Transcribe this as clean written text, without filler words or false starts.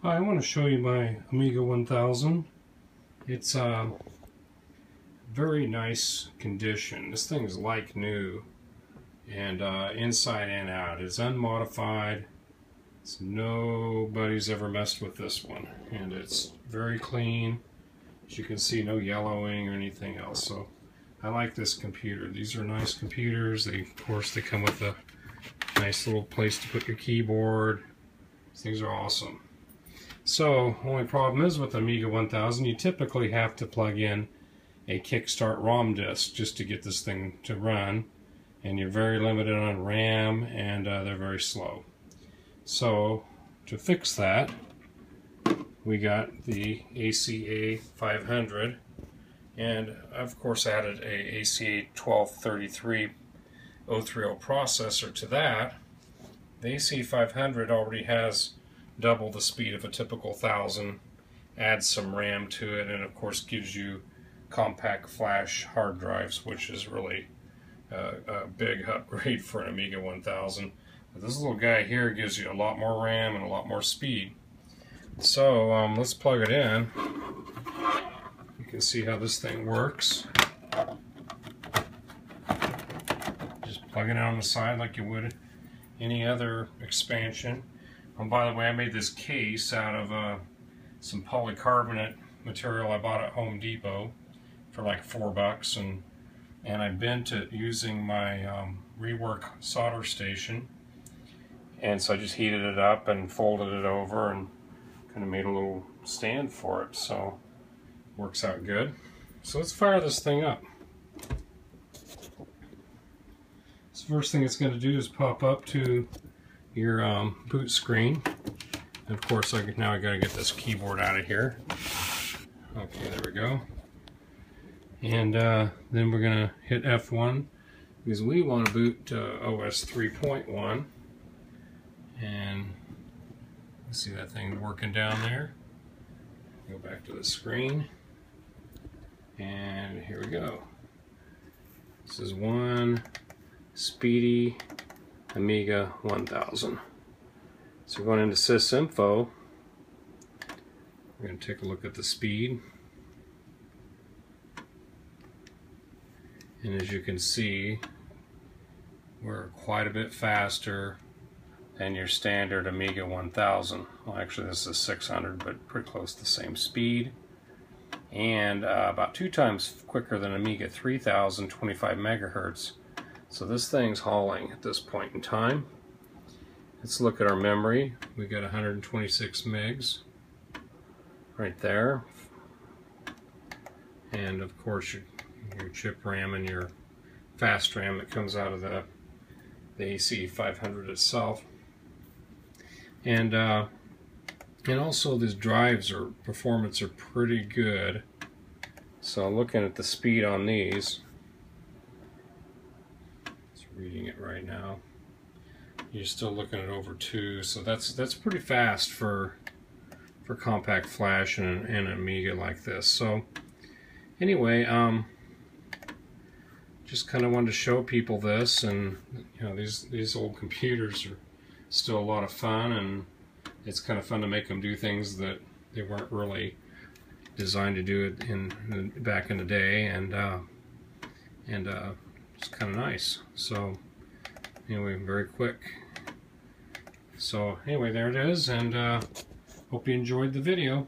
I want to show you my Amiga 1000. It's very nice condition. This thing is like new, and inside and out. It's unmodified. Nobody's ever messed with this one, and it's very clean. As you can see, no yellowing or anything else. So I like this computer. These are nice computers. Of course, they come with a nice little place to put your keyboard. These things are awesome. So, only problem is with Amiga 1000, you typically have to plug in a Kickstart ROM disk just to get this thing to run, and you're very limited on RAM, and they're very slow. So, to fix that, we got the ACA 500, and of course added a ACA 1233 030 processor to that. The ACA 500 already has double the speed of a typical 1000, adds some RAM to it, and of course gives you compact flash hard drives, which is really a big upgrade for an Amiga 1000. But this little guy here gives you a lot more RAM and a lot more speed. So let's plug it in. You can see how this thing works. Just plug it on the side like you would any other expansion. And by the way, I made this case out of some polycarbonate material I bought at Home Depot for like $4, and I bent it using my rework solder station. And so I just heated it up and folded it over and kind of made a little stand for it. So it works out good. So let's fire this thing up. So first thing it's going to do is pop up to your boot screen. And of course, now I got to get this keyboard out of here. Okay, there we go. And then we're going to hit F1 because we want to boot OS 3.1. And you see that thing working down there. Go back to the screen. And here we go. This is one speedy Amiga 1000. So going into sysinfo, we're going to take a look at the speed. And as you can see, we're quite a bit faster than your standard Amiga 1000. Well, actually this is 600, but pretty close to the same speed. And about 2 times quicker than Amiga 3000, 25 megahertz. So this thing's hauling at this point in time. Let's look at our memory. We got 126 megs right there. And of course your chip RAM and your fast RAM that comes out of the AC 500 itself. And also these drives performance are pretty good. So looking at the speed on these, reading it right now, you're still looking at over 2, so that's pretty fast for compact flash and an Amiga like this. So anyway, just kind of wanted to show people this, and you know, these old computers are still a lot of fun, and it's kind of fun to make them do things that they weren't really designed to do it back in the day, and it's kind of nice. So anyway, very quick. So anyway, there it is, and hope you enjoyed the video.